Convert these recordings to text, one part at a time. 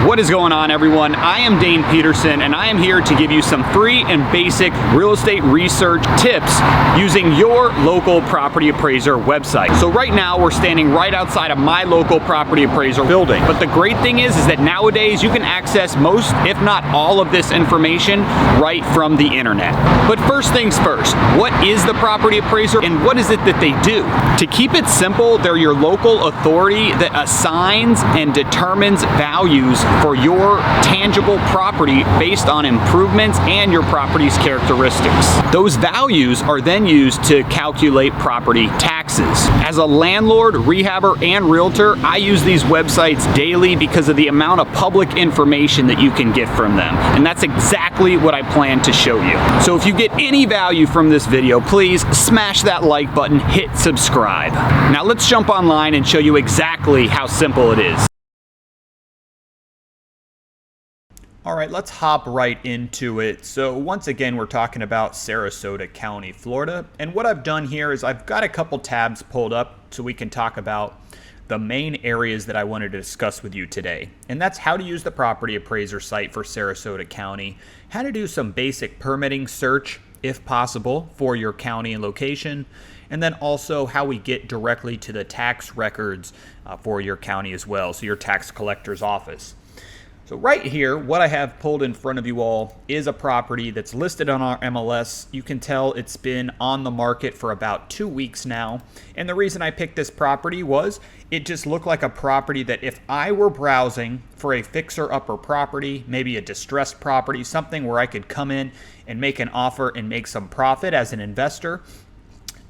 What is going on, everyone? I am Dane Peterson, and I am here to give you some free and basic real estate research tips using your local property appraiser website. So right now we're standing right outside of my local property appraiser building. But the great thing is that nowadays you can access most, if not all, of this information right from the internet. But first things first, what is the property appraiser and what is it that they do? To keep it simple, they're your local authority that assigns and determines values for your tangible property based on improvements and your property's characteristics. Those values are then used to calculate property taxes. As a landlord, rehabber, and realtor, I use these websites daily because of the amount of public information that you can get from them. And that's exactly what I plan to show you. So if you get any value from this video, please smash that like button, hit subscribe. Now let's jump online and show you exactly how simple it is. All right, let's hop right into it. So once again, we're talking about Sarasota County, Florida. And what I've done here is I've got a couple tabs pulled up so we can talk about the main areas that I wanted to discuss with you today. And that's how to use the property appraiser site for Sarasota County, how to do some basic permitting search, if possible, for your county and location, and then also how we get directly to the tax records for your county as well, so your tax collector's office. So right here, what I have pulled in front of you all is a property that's listed on our MLS. You can tell it's been on the market for about 2 weeks now. And the reason I picked this property was it just looked like a property that if I were browsing for a fixer-upper property, maybe a distressed property, something where I could come in and make an offer and make some profit as an investor,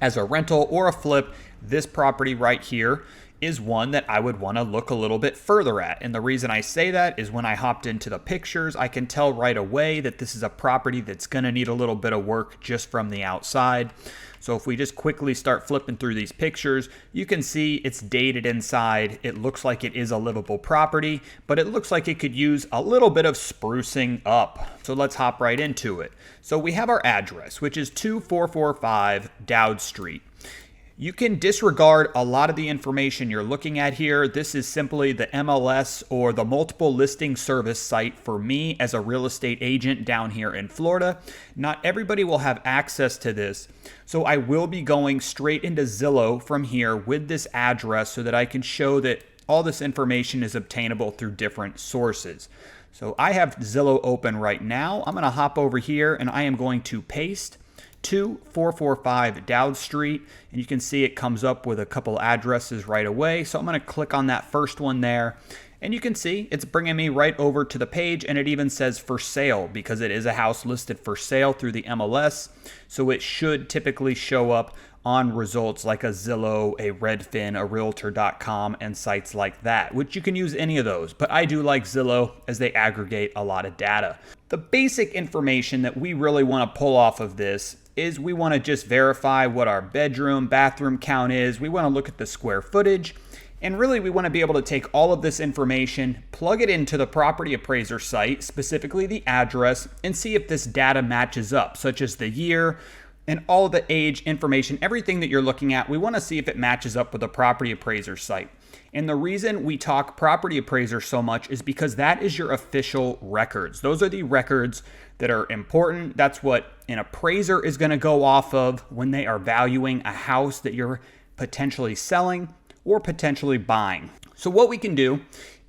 as a rental or a flip, this property right here is one that I would want to look a little bit further at. And the reason I say that is when I hopped into the pictures, I can tell right away that this is a property that's going to need a little bit of work just from the outside. So if we just quickly start flipping through these pictures, you can see it's dated inside. It looks like it is a livable property, but it looks like it could use a little bit of sprucing up. So let's hop right into it. So we have our address, which is 2445 Dowd Street. You can disregard a lot of the information you're looking at here. This is simply the MLS or the multiple listing service site for me as a real estate agent down here in Florida. Not everybody will have access to this, so I will be going straight into Zillow from here with this address so that I can show that all this information is obtainable through different sources. So I have Zillow open right now. I'm going to hop over here and I am going to paste 2445 Dowd Street, and you can see it comes up with a couple addresses right away. So I'm going to click on that first one there, and you can see it's bringing me right over to the page, and it even says for sale because it is a house listed for sale through the MLS. So it should typically show up on results like a Zillow, a Redfin, a Realtor.com, and sites like that, which you can use any of those. But I do like Zillow as they aggregate a lot of data. The basic information that we really want to pull off of this is we want to just verify what our bedroom, bathroom count is. We want to look at the square footage. And really, we want to be able to take all of this information, plug it into the property appraiser site, specifically the address, and see if this data matches up, such as the year and all of the age information, everything that you're looking at. We want to see if it matches up with the property appraiser site. And the reason we talk property appraiser so much is because that is your official records. Those are the records that are important. That's what an appraiser is going to go off of when they are valuing a house that you're potentially selling or potentially buying. So what we can do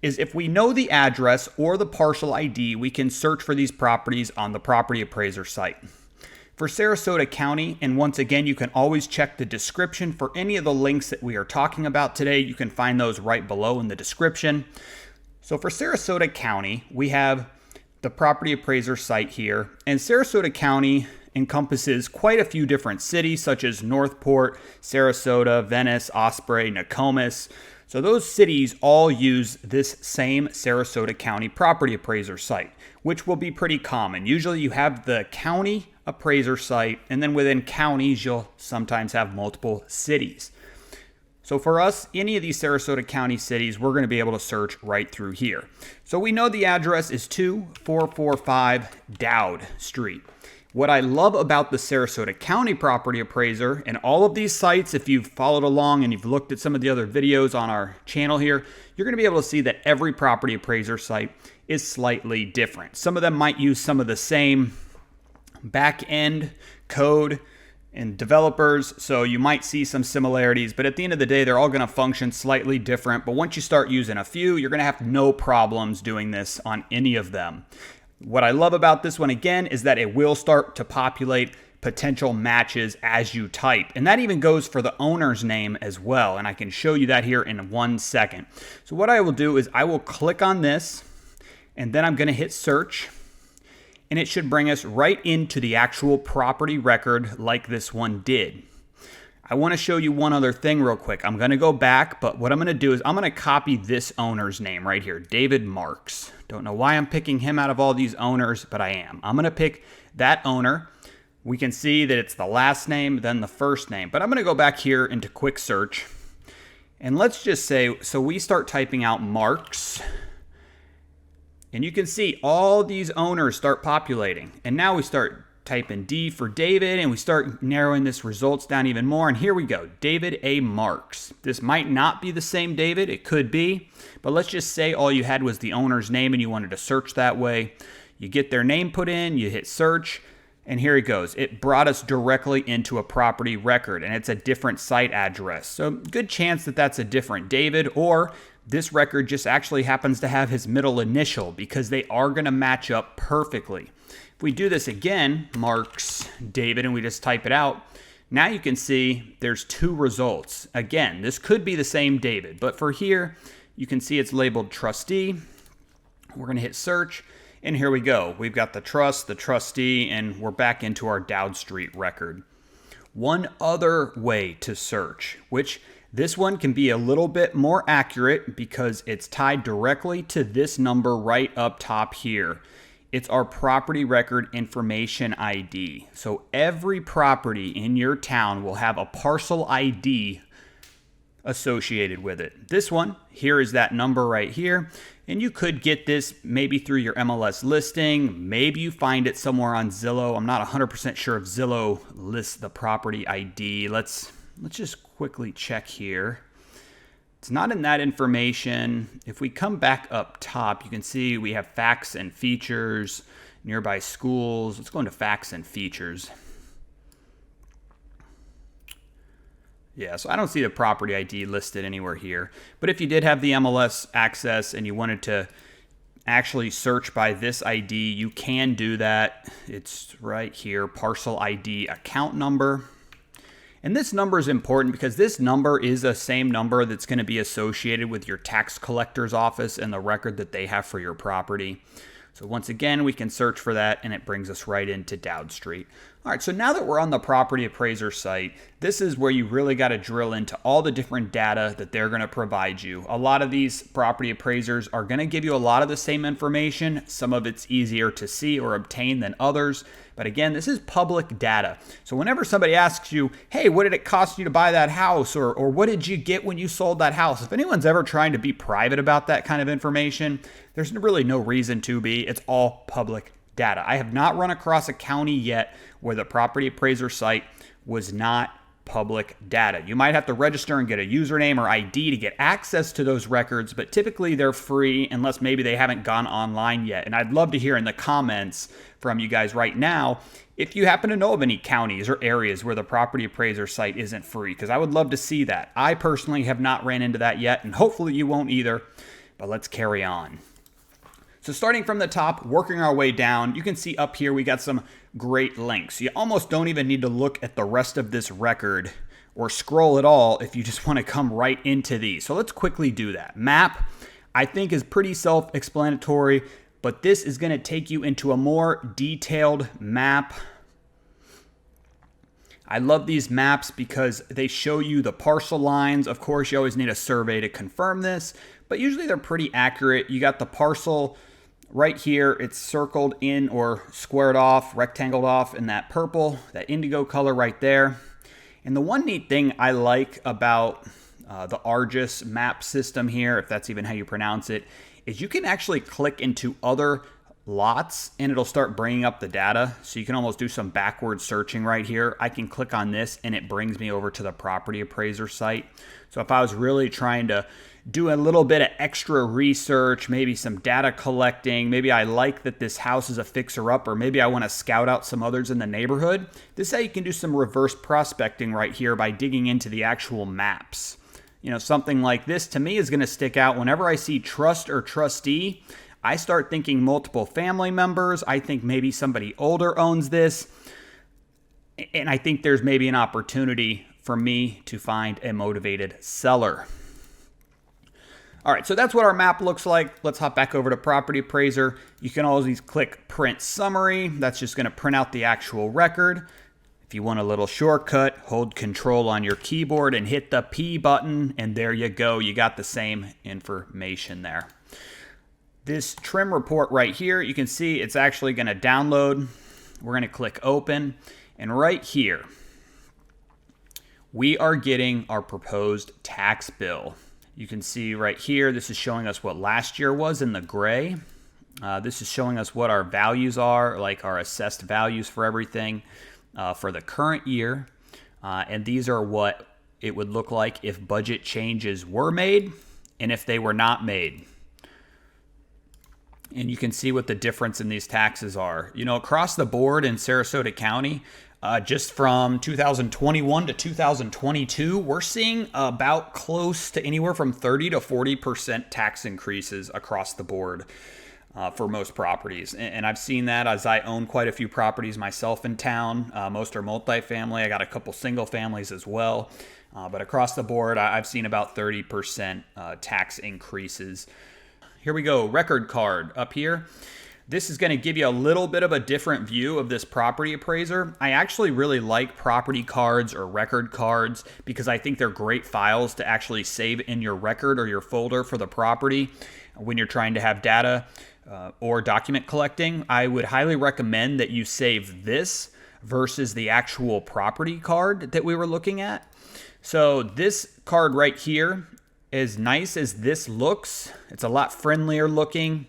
is if we know the address or the parcel ID, we can search for these properties on the property appraiser site. For Sarasota County, and once again, you can always check the description for any of the links that we are talking about today. You can find those right below in the description. So for Sarasota County, we have the property appraiser site here, and Sarasota County encompasses quite a few different cities such as Northport, Sarasota, Venice, Osprey, Nokomis. So those cities all use this same Sarasota County property appraiser site, which will be pretty common. Usually you have the county appraiser site, and then within counties, you'll sometimes have multiple cities. So for us, any of these Sarasota County cities, we're going to be able to search right through here. So we know the address is 2445 Dowd Street. What I love about the Sarasota County Property Appraiser and all of these sites, if you've followed along and you've looked at some of the other videos on our channel here, you're going to be able to see that every property appraiser site is slightly different. Some of them might use some of the same back-end code and developers, so you might see some similarities, but at the end of the day, they're all going to function slightly different. But once you start using a few, you're going to have no problems doing this on any of them. What I love about this one, again, is that it will start to populate potential matches as you type. And that even goes for the owner's name as well. And I can show you that here in 1 second. So what I will do is I will click on this, and then I'm going to hit search. And it should bring us right into the actual property record like this one did. I want to show you one other thing real quick. I'm going to go back, but what I'm going to do is I'm going to copy this owner's name right here, David Marks. Don't know why I'm picking him out of all these owners, but I am. I'm going to pick that owner. We can see that it's the last name, then the first name. But I'm going to go back here into quick search. And let's just say, so we start typing out Marks. And you can see all these owners start populating. And now we start typing D for David, and we start narrowing this results down even more. And here we go, David A. Marks. This might not be the same David. It could be. But let's just say all you had was the owner's name and you wanted to search that way. You get their name put in, you hit search, and here it goes. It brought us directly into a property record, and it's a different site address. So good chance that that's a different David, or this record just actually happens to have his middle initial, because they are going to match up perfectly. If we do this again, Marks David, and we just type it out, now you can see there's 2 results. Again, this could be the same David, but for here, you can see it's labeled trustee. We're going to hit search, and here we go. We've got the trust, the trustee, and we're back into our Dowd Street record. One other way to search, which this one can be a little bit more accurate because it's tied directly to this number right up top here. It's our property record information ID. So every property in your town will have a parcel ID associated with it. This one here is that number right here. And you could get this maybe through your MLS listing. Maybe you find it somewhere on Zillow. I'm not 100% sure if Zillow lists the property ID. Let's just quickly check here. It's not in that information. If we come back up top, you can see we have facts and features, nearby schools. Let's go into facts and features. Yeah, so I don't see the property ID listed anywhere here. But if you did have the MLS access and you wanted to actually search by this ID, you can do that. It's right here, parcel ID account number. And this number is important because this number is the same number that's going to be associated with your tax collector's office and the record that they have for your property. So once again, we can search for that, and it brings us right into Dowd Street. All right, so now that we're on the property appraiser site, this is where you really got to drill into all the different data that they're going to provide you. A lot of these property appraisers are going to give you a lot of the same information. Some of it's easier to see or obtain than others. But again, this is public data. So whenever somebody asks you, hey, what did it cost you to buy that house? Or what did you get when you sold that house? If anyone's ever trying to be private about that kind of information, there's really no reason to be. It's all public data. I have not run across a county yet where the property appraiser site was not public data. You might have to register and get a username or ID to get access to those records, but typically they're free unless maybe they haven't gone online yet. And I'd love to hear in the comments from you guys right now if you happen to know of any counties or areas where the property appraiser site isn't free, because I would love to see that. I personally have not ran into that yet, and hopefully you won't either, but let's carry on. So starting from the top, working our way down, you can see up here we got some great links. You almost don't even need to look at the rest of this record or scroll at all if you just want to come right into these. So let's quickly do that. Map, I think, is pretty self-explanatory, but this is going to take you into a more detailed map. I love these maps because they show you the parcel lines. Of course, you always need a survey to confirm this, but usually they're pretty accurate. You got the parcel right here. It's circled in or squared off, rectangled off in that purple, that indigo color right there. And the one neat thing I like about the Argus map system here, if that's even how you pronounce it, is you can actually click into other lots, and it'll start bringing up the data. So you can almost do some backward searching right here. I can click on this and it brings me over to the property appraiser site. So if I was really trying to do a little bit of extra research, maybe some data collecting, maybe I like that this house is a fixer-upper, maybe I want to scout out some others in the neighborhood, this is how you can do some reverse prospecting right here by digging into the actual maps. You know, something like this to me is going to stick out. Whenever I see trust or trustee, I start thinking multiple family members. I think maybe somebody older owns this. And I think there's maybe an opportunity for me to find a motivated seller. All right, so that's what our map looks like. Let's hop back over to Property Appraiser. You can always click Print Summary. That's just going to print out the actual record. If you want a little shortcut, hold Control on your keyboard and hit the P button, and there you go. You got the same information there. This trim report right here, you can see it's actually going to download. We're going to click Open, and right here, we are getting our proposed tax bill. You can see right here, this is showing us what last year was in the gray. This is showing us what our values are, like our assessed values for everything for the current year. And these are what it would look like if budget changes were made and if they were not made. And you can see what the difference in these taxes are. You know, across the board in Sarasota County, just from 2021 to 2022, we're seeing about close to anywhere from 30 to 40% tax increases across the board for most properties. And I've seen that as I own quite a few properties myself in town. Most are multifamily. I got a couple single families as well. But across the board, I've seen about 30% tax increases. Here we go, record card up here. This is going to give you a little bit of a different view of this property appraiser. I actually really like property cards or record cards because I think they're great files to actually save in your record or your folder for the property when you're trying to have data or document collecting. I would highly recommend that you save this versus the actual property card that we were looking at. So this card right here, as nice as this looks, it's a lot friendlier looking.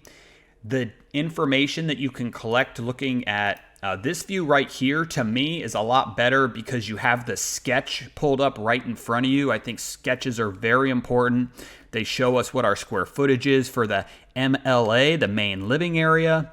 The information that you can collect looking at this view right here, to me, is a lot better because you have the sketch pulled up right in front of you. I think sketches are very important. They show us what our square footage is for the MLA, the main living area.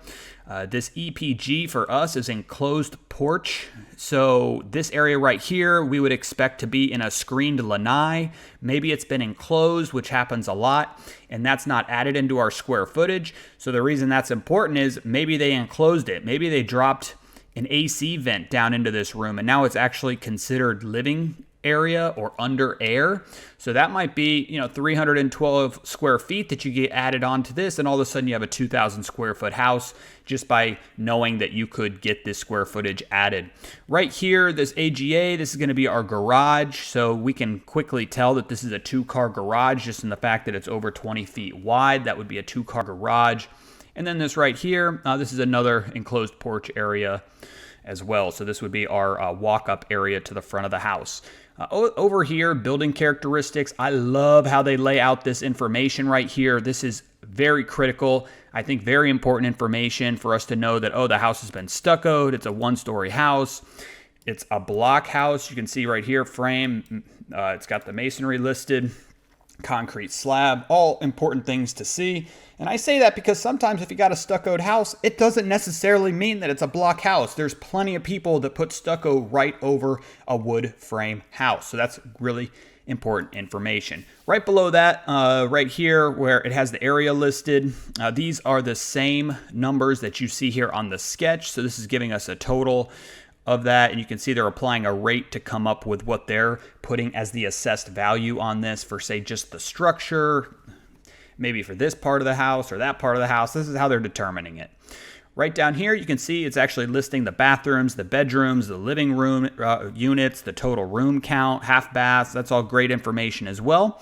This EPG for us is enclosed porch. So this area right here, we would expect to be in a screened lanai. Maybe it's been enclosed, which happens a lot, and that's not added into our square footage. So the reason that's important is maybe they enclosed it. Maybe they dropped an AC vent down into this room, and now it's actually considered living area or under air. So that might be, 312 square feet that you get added onto this, and all of a sudden you have a 2,000 square foot house just by knowing that you could get this square footage added. Right here, this AGA, this is going to be our garage, so we can quickly tell that this is a 2-car garage just in the fact that it's over 20 feet wide. That would be a 2-car garage. And then this right here, this is another enclosed porch area as well. So this would be our walk-up area to the front of the house. Over here, building characteristics. I love how they lay out this information right here. This is very critical. I think very important information for us to know that, the house has been stuccoed. It's a 1-story house. It's a block house. You can see right here, frame. It's got the masonry listed, concrete slab, all important things to see. And I say that because sometimes if you got a stuccoed house, it doesn't necessarily mean that it's a block house. There's plenty of people that put stucco right over a wood frame house. So that's really important information. Right below that, right here where it has the area listed, these are the same numbers that you see here on the sketch. So this is giving us a total of that, and you can see they're applying a rate to come up with what they're putting as the assessed value on this for, say, just the structure, maybe for this part of the house or that part of the house. This is how they're determining it. Right down here, you can see it's actually listing the bathrooms, the bedrooms, the living room units, the total room count, half baths. That's all great information as well.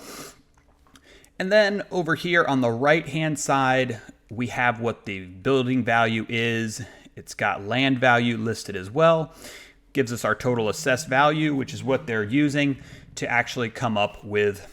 And then over here on the right-hand side, we have what the building value is. It's got land value listed as well. Gives us our total assessed value, which is what they're using to actually come up with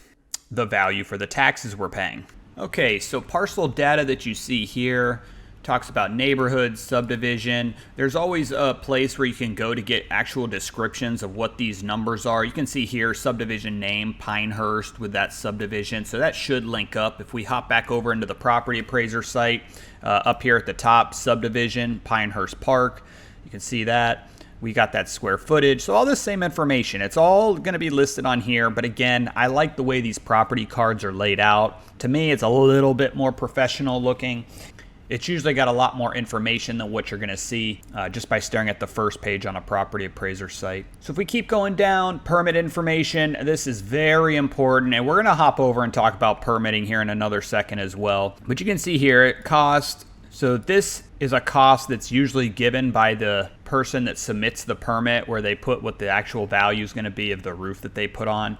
the value for the taxes we're paying. Okay, so parcel data that you see here, Talks about neighborhoods, subdivision. There's always a place where you can go to get actual descriptions of what these numbers are. You can see here subdivision name, Pinehurst, with that subdivision. So that should link up. If we hop back over into the property appraiser site, up here at the top, subdivision, Pinehurst Park, you can see that. We got that square footage. So all this same information, it's all going to be listed on here. But again, I like the way these property cards are laid out. To me, it's a little bit more professional looking. It's usually got a lot more information than what you're going to see just by staring at the first page on a property appraiser site. So if we keep going down, permit information, this is very important. And we're going to hop over and talk about permitting here in another second as well. But you can see here, it cost. So this is a cost that's usually given by the person that submits the permit, where they put what the actual value is going to be of the roof that they put on.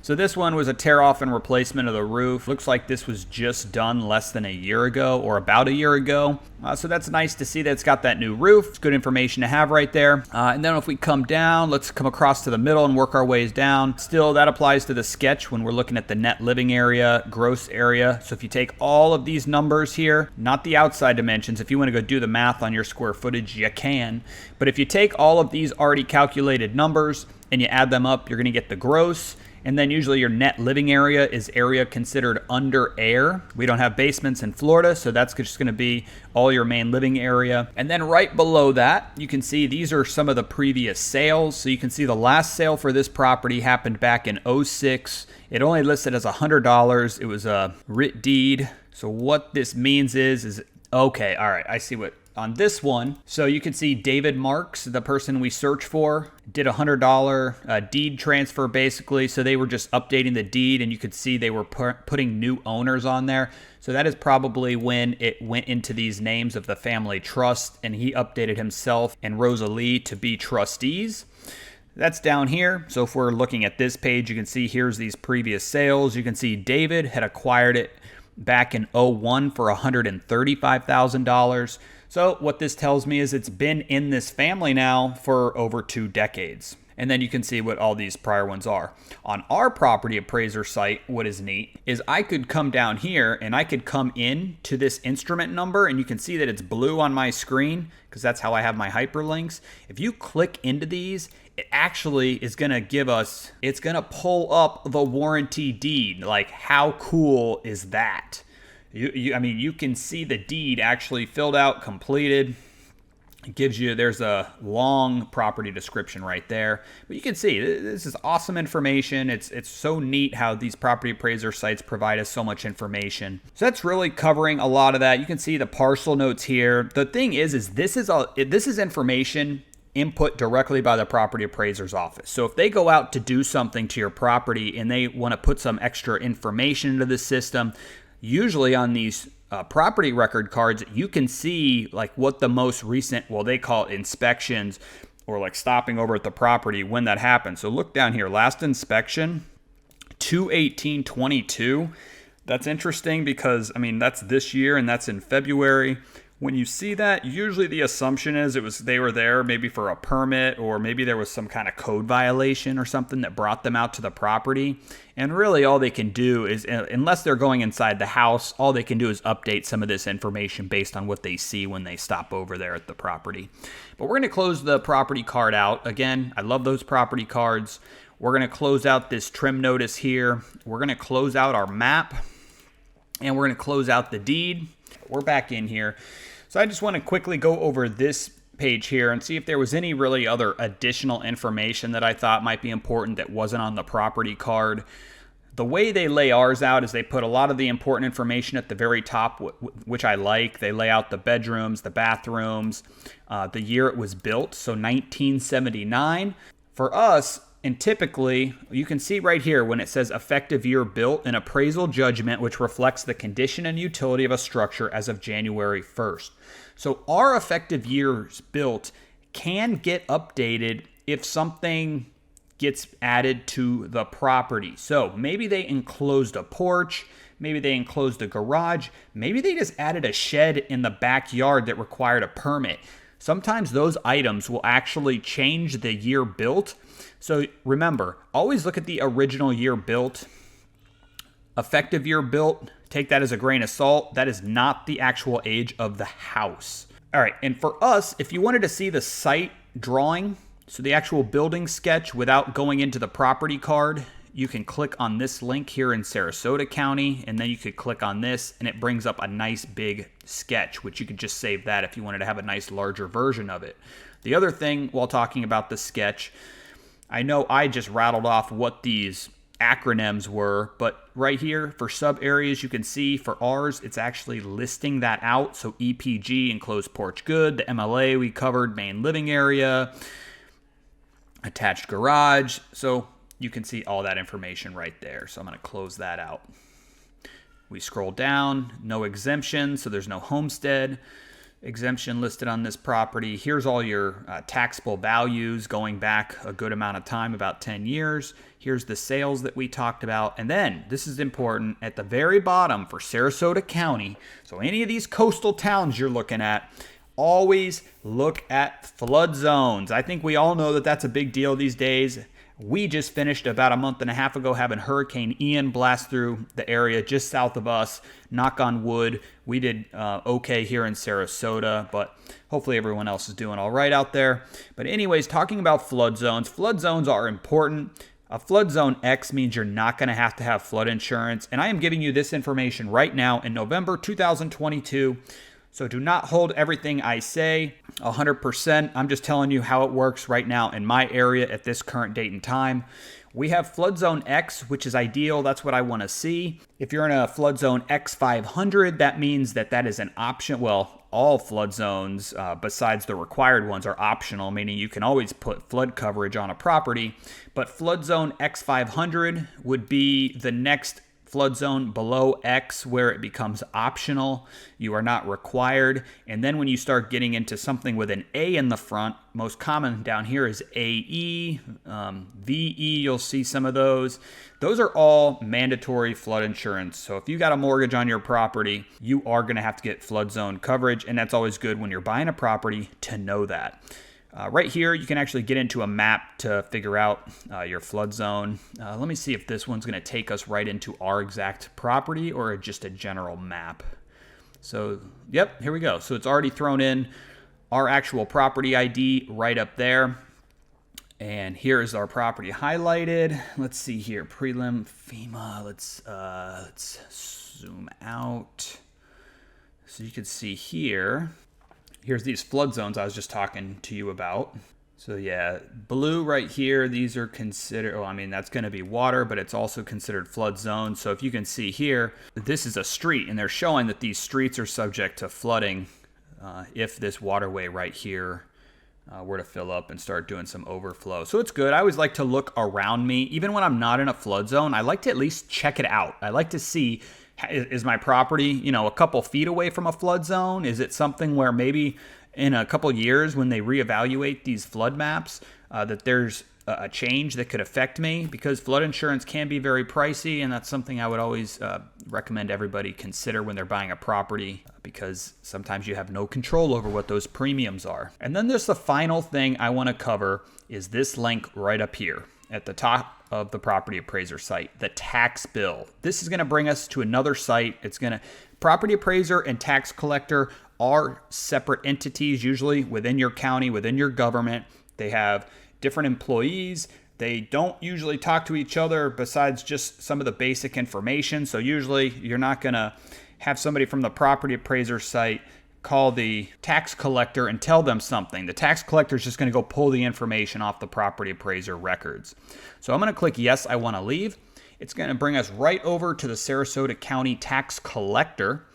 So this one was a tear off and replacement of the roof. Looks like this was just done less than a year ago, or about a year ago. So that's nice to see that it's got that new roof. It's good information to have right there. And then if we come down, let's come across to the middle and work our ways down. Still, that applies to the sketch when we're looking at the net living area, gross area. So if you take all of these numbers here, not the outside dimensions, if you want to go do the math on your square footage, you can. But if you take all of these already calculated numbers and you add them up, you're going to get the gross. And then usually your net living area is area considered under air. We don't have basements in Florida, so that's just going to be all your main living area. And then right below that, you can see these are some of the previous sales. So you can see the last sale for this property happened back in 06. It only listed as $100. It was a writ deed. So what this means is okay, all right, I see what. On this one, so you can see David Marks, the person we search for, did a $100 deed transfer basically. So they were just updating the deed, and you could see they were putting new owners on there. So that is probably when it went into these names of the family trust, and he updated himself and Rosalie to be trustees. That's down here. So if we're looking at this page, you can see here's these previous sales. You can see David had acquired it back in 01 for $135,000. So what this tells me is it's been in this family now for over 2 decades. And then you can see what all these prior ones are. On our property appraiser site, what is neat is I could come down here and I could come in to this instrument number, and you can see that it's blue on my screen because that's how I have my hyperlinks. If you click into these, it actually is going to give us, it's going to pull up the warranty deed. Like, how cool is that? I mean, you can see the deed actually filled out, completed. It gives you, there's a long property description right there. But you can see, this is awesome information. It's so neat how these property appraiser sites provide us so much information. So that's really covering a lot of that. You can see the parcel notes here. The thing is this is information input directly by the property appraiser's office. So if they go out to do something to your property and they want to put some extra information into the system, usually on these property record cards, you can see like what the most recent, well, they call it inspections or like stopping over at the property when that happened. So look down here, last inspection, 2/18/22. That's interesting because, I mean, that's this year and that's in February. When you see that, usually the assumption is they were there maybe for a permit, or maybe there was some kind of code violation or something that brought them out to the property. And really all they can do is, unless they're going inside the house, all they can do is update some of this information based on what they see when they stop over there at the property. But we're going to close the property card out. Again, I love those property cards. We're going to close out this trim notice here. We're going to close out our map, and we're going to close out the deed. We're back in here. So I just want to quickly go over this page here and see if there was any really other additional information that I thought might be important that wasn't on the property card. The way they lay ours out is they put a lot of the important information at the very top, which I like. They lay out the bedrooms, the bathrooms, the year it was built, so 1979. For us, and typically, you can see right here when it says effective year built, an appraisal judgment which reflects the condition and utility of a structure as of January 1st. So our effective years built can get updated if something gets added to the property. So maybe they enclosed a porch, maybe they enclosed a garage, maybe they just added a shed in the backyard that required a permit. Sometimes those items will actually change the year built. So remember, always look at the original year built Effective year built, take that as a grain of salt. That is not the actual age of the house. All right, and for us, if you wanted to see the site drawing, so the actual building sketch without going into the property card, you can click on this link here in Sarasota County, and then you could click on this, and it brings up a nice big sketch, which you could just save that if you wanted to have a nice larger version of it. The other thing while talking about the sketch, I know I just rattled off what these acronyms were, but right here for sub areas, you can see for ours, it's actually listing that out. So EPG, enclosed porch good, the MLA we covered, main living area, attached garage. So you can see all that information right there. So I'm going to close that out. We scroll down, no exemption, so there's no homestead exemption listed on this property. Here's all your taxable values going back a good amount of time, about 10 years. Here's the sales that we talked about. And then, this is important, at the very bottom for Sarasota County, so any of these coastal towns you're looking at, always look at flood zones. I think we all know that that's a big deal these days. We just finished about a month and a half ago having Hurricane Ian blast through the area just south of us. Knock on wood, we did okay here in Sarasota, but hopefully everyone else is doing all right out there. But anyways, talking about flood zones are important. A flood zone X means you're not going to have flood insurance, and I am giving you this information right now in November 2022. So do not hold everything I say 100%. I'm just telling you how it works right now in my area at this current date and time. We have flood zone X, which is ideal. That's what I want to see. If you're in a flood zone X500, that means that is an option. Well, all flood zones, besides the required ones, are optional, meaning you can always put flood coverage on a property. But flood zone X500 would be the next flood zone below X, where it becomes optional. You are not required. And then when you start getting into something with an A in the front, most common down here is AE, VE, you'll see some of those. Those are all mandatory flood insurance. So if you got a mortgage on your property, you are going to have to get flood zone coverage, and that's always good when you're buying a property to know that. Right here, you can actually get into a map to figure out your flood zone. Let me see if this one's going to take us right into our exact property or just a general map. So, yep, here we go. So it's already thrown in our actual property ID right up there. And here is our property highlighted. Let's see here, prelim, FEMA. Let's zoom out. So you can see here. Here's these flood zones I was just talking to you about. So yeah, blue right here, these are considered, that's going to be water, but it's also considered flood zone. So if you can see here, this is a street, and they're showing that these streets are subject to flooding if this waterway right here were to fill up and start doing some overflow. So it's good. I always like to look around me. Even when I'm not in a flood zone, I like to at least check it out. I like to see, is my property, a couple feet away from a flood zone? Is it something where maybe in a couple years when they reevaluate these flood maps, that there's a change that could affect me? Because flood insurance can be very pricey, and that's something I would always recommend everybody consider when they're buying a property, because sometimes you have no control over what those premiums are. And then there's the final thing I want to cover is this link right up here at the top of the property appraiser site, the tax bill. This is going to bring us to another site. Property appraiser and tax collector are separate entities, usually within your county, within your government. They have different employees. They don't usually talk to each other besides just some of the basic information. So usually you're not going to have somebody from the property appraiser site call the tax collector and tell them something. The tax collector is just going to go pull the information off the property appraiser records. So I'm going to click yes, I want to leave. It's going to bring us right over to the Sarasota County tax collector.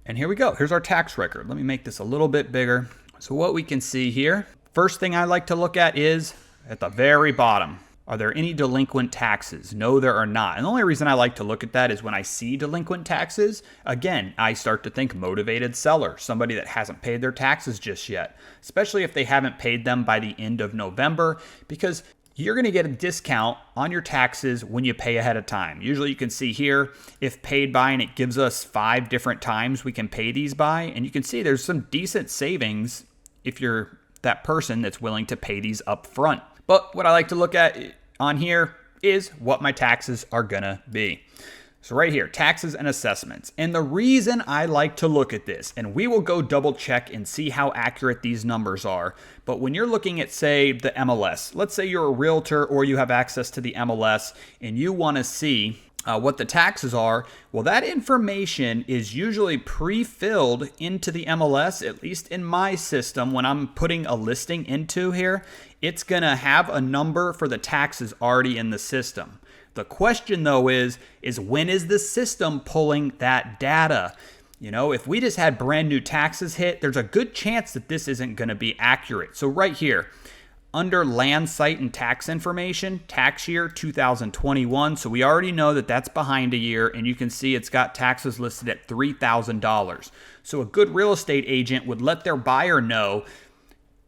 And here we go. Here's our tax record. Let me make this a little bit bigger. So what we can see here, first thing I like to look at is at the very bottom. Are there any delinquent taxes? No, there are not. And the only reason I like to look at that is when I see delinquent taxes, again, I start to think motivated seller, somebody that hasn't paid their taxes just yet, especially if they haven't paid them by the end of November, because you're going to get a discount on your taxes when you pay ahead of time. Usually you can see here, if paid by, and it gives us 5 different times we can pay these by. And you can see there's some decent savings if you're that person that's willing to pay these up front. But what I like to look at on here is what my taxes are gonna be. So right here, taxes and assessments. And the reason I like to look at this, and we will go double check and see how accurate these numbers are, but when you're looking at, say, the MLS, let's say you're a realtor or you have access to the MLS and you want to see what the taxes are, well, that information is usually pre-filled into the MLS, at least in my system. When I'm putting a listing into here, it's going to have a number for the taxes already in the system. The question, though, is when is the system pulling that data? You know, if we just had brand new taxes hit, there's a good chance that this isn't going to be accurate. So right here, under land, site, and tax information, tax year 2021. So we already know that that's behind a year, and you can see it's got taxes listed at $3,000. So a good real estate agent would let their buyer know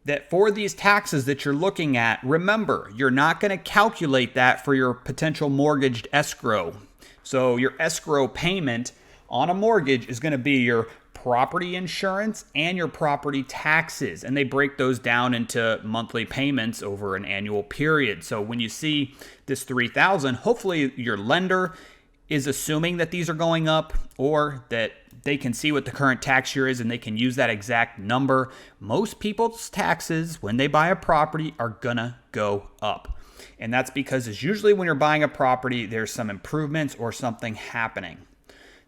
that for these taxes that you're looking at, remember, you're not going to calculate that for your potential mortgaged escrow. So your escrow payment on a mortgage is going to be your property insurance and your property taxes. And they break those down into monthly payments over an annual period. So when you see this $3,000, hopefully your lender is assuming that these are going up, or that they can see what the current tax year is and they can use that exact number. Most people's taxes when they buy a property are gonna go up. And that's because it's usually when you're buying a property, there's some improvements or something happening.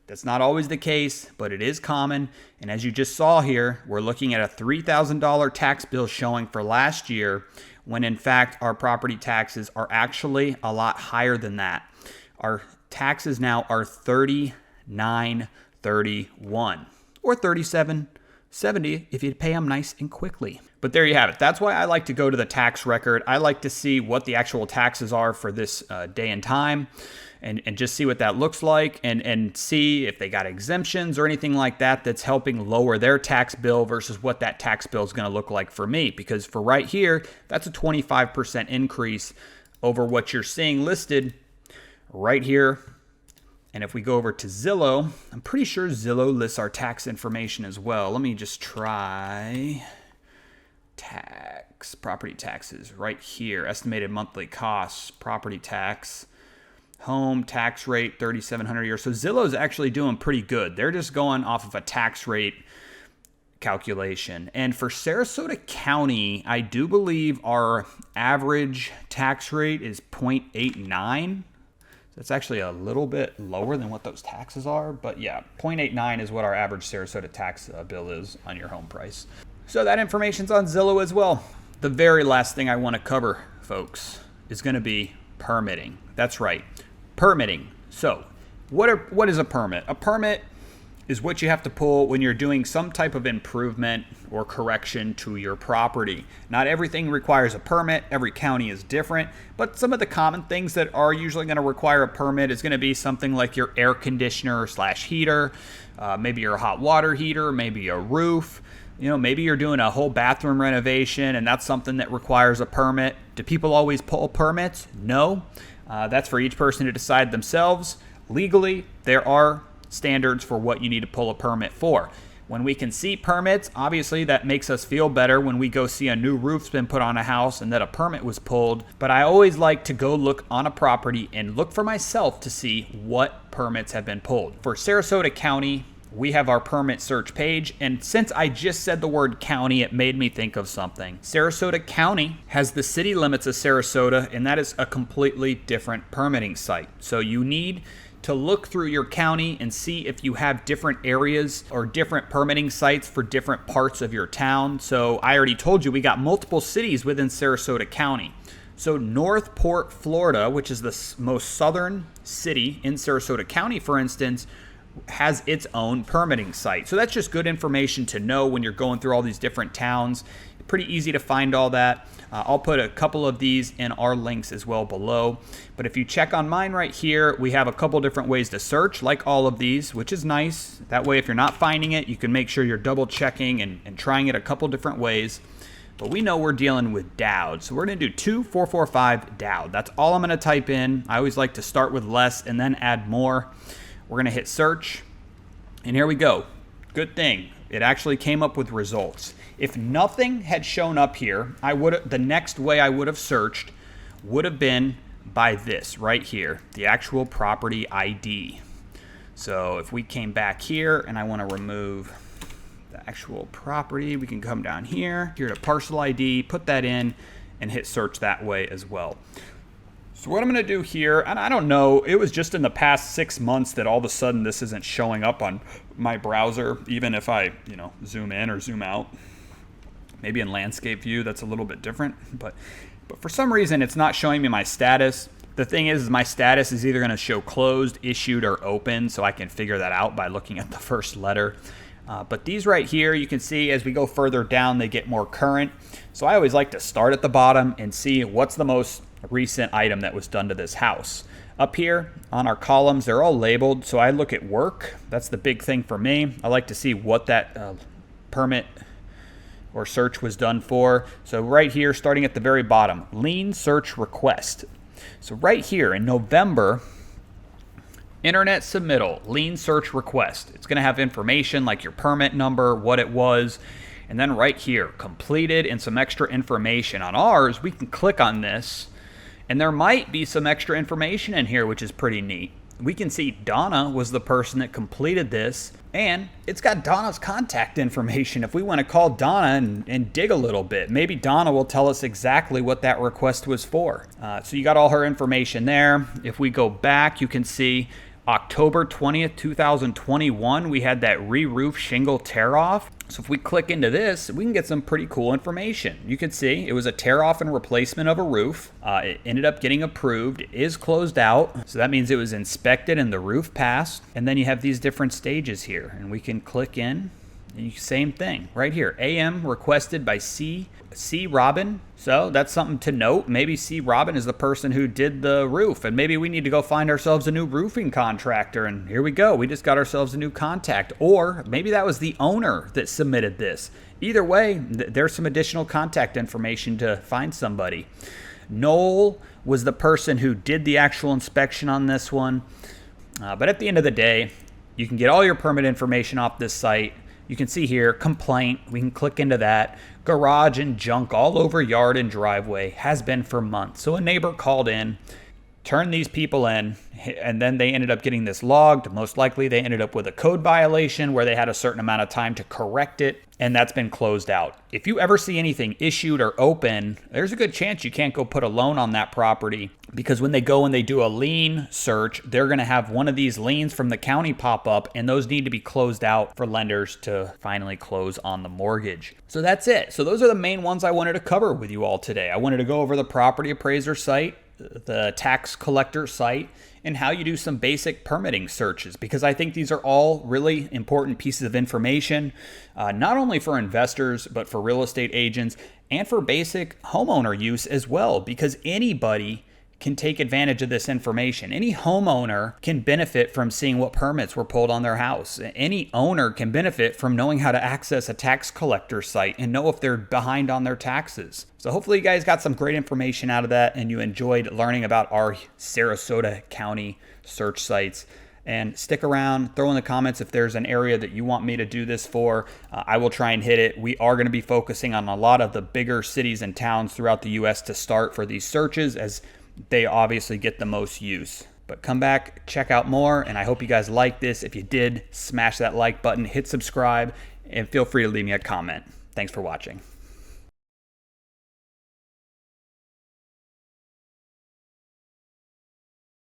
That's not always the case, but it is common. And as you just saw here, we're looking at a $3,000 tax bill showing for last year, when in fact our property taxes are actually a lot higher than that. Our taxes now are $39.31 or $37.70 if you pay them nice and quickly. But there you have it. That's why I like to go to the tax record. I like to see what the actual taxes are for this day and time, and just see what that looks like, and see if they got exemptions or anything like that that's helping lower their tax bill versus what that tax bill is going to look like for me. Because for right here, that's a 25% increase over what you're seeing listed right here. And if we go over to Zillow, I'm pretty sure Zillow lists our tax information as well. Let me just try property taxes right here. Estimated monthly costs, property tax, home tax rate, $3,700 a year. So Zillow's actually doing pretty good. They're just going off of a tax rate calculation. And for Sarasota County, I do believe our average tax rate is 0.89. That's actually a little bit lower than what those taxes are. But yeah, 0.89 is what our average Sarasota tax bill is on your home price. So that information's on Zillow as well. The very last thing I want to cover, folks, is going to be permitting. That's right, permitting. So what is a permit? A permit is what you have to pull when you're doing some type of improvement or correction to your property. Not everything requires a permit. Every county is different, but some of the common things that are usually going to require a permit is going to be something like your air conditioner / heater, maybe your hot water heater, maybe a roof. You know, maybe you're doing a whole bathroom renovation and that's something that requires a permit. Do people always pull permits? No. That's for each person to decide themselves. Legally, there are standards for what you need to pull a permit for. When we can see permits, obviously that makes us feel better when we go see a new roof's been put on a house and that a permit was pulled. But I always like to go look on a property and look for myself to see what permits have been pulled. For Sarasota County, we have our permit search page, and since I just said the word county, it made me think of something. Sarasota County has the city limits of Sarasota, and that is a completely different permitting site. So you need to look through your county and see if you have different areas or different permitting sites for different parts of your town. So I already told you we got multiple cities within Sarasota County. So Northport, Florida, which is the most southern city in Sarasota County, for instance, has its own permitting site. So that's just good information to know when you're going through all these different towns. Pretty easy to find all that. I'll put a couple of these in our links as well below. But if you check on mine right here, we have a couple different ways to search, like all of these, which is nice. That way, if you're not finding it, you can make sure you're double checking and trying it a couple different ways. But we know we're dealing with Dowd. So we're going to do 2445 Dowd. That's all I'm going to type in. I always like to start with less and then add more. We're going to hit search, and here we go. Good thing, it actually came up with results. If nothing had shown up here, the next way I would have searched would have been by this right here, the actual property ID. So if we came back here and I want to remove the actual property, we can come down here to parcel ID, put that in, and hit search that way as well. So what I'm going to do here, and I don't know, it was just in the past 6 months that all of a sudden this isn't showing up on my browser, even if I, zoom in or zoom out. Maybe in landscape view, that's a little bit different, but for some reason it's not showing me my status. The thing is my status is either going to show closed, issued, or open, so I can figure that out by looking at the first letter. But these right here, you can see as we go further down, they get more current. So I always like to start at the bottom and see what's the most recent item that was done to this house. Up here on our columns, they're all labeled, so I look at work. That's the big thing for me. I like to see what that permit or search was done for. So right here, starting at the very bottom, lien search request. So right here in November, internet submittal, lien search request. It's going to have information like your permit number, what it was, and then right here, completed, and some extra information. On ours, we can click on this, and there might be some extra information in here, which is pretty neat. We can see Donna was the person that completed this, and it's got Donna's contact information. If we want to call Donna and dig a little bit, maybe Donna will tell us exactly what that request was for. So you got all her information there. If we go back, you can see October 20th, 2021, we had that re-roof shingle tear off. So if we click into this, we can get some pretty cool information. You can see it was a tear off and replacement of a roof. It ended up getting approved. It is closed out. So that means it was inspected and the roof passed. And then you have these different stages here, and we can click in. And same thing right here. AM requested by C. Robin. So that's something to note. Maybe C. Robin is the person who did the roof, and maybe we need to go find ourselves a new roofing contractor. And here we go. We just got ourselves a new contact. Or maybe that was the owner that submitted this. Either way, there's some additional contact information to find somebody. Noel was the person who did the actual inspection on this one. But at the end of the day, you can get all your permit information off this site. You can see here, complaint, we can click into that. Garage and junk all over yard and driveway, has been for months. So a neighbor called in, turned these people in, and then they ended up getting this logged. Most likely they ended up with a code violation where they had a certain amount of time to correct it, and that's been closed out. If you ever see anything issued or open, there's a good chance you can't go put a loan on that property, because when they go and they do a lien search, they're going to have one of these liens from the county pop up, and those need to be closed out for lenders to finally close on the mortgage. So that's it. So those are the main ones I wanted to cover with you all today. I wanted to go over the property appraiser site, the tax collector site, and how you do some basic permitting searches, because I think these are all really important pieces of information, not only for investors, but for real estate agents and for basic homeowner use as well, because anybody can take advantage of this information. Any homeowner can benefit from seeing what permits were pulled on their house. Any owner can benefit from knowing how to access a tax collector site and know if they're behind on their taxes. So hopefully you guys got some great information out of that and you enjoyed learning about our Sarasota County search sites. And stick around, throw in the comments if there's an area that you want me to do this for. I will try and hit it. We are going to be focusing on a lot of the bigger cities and towns throughout the U.S. to start for these searches, as they obviously get the most use. But come back, check out more, and I hope you guys like this. If you did, smash that like button, hit subscribe, and feel free to leave me a comment. Thanks for watching.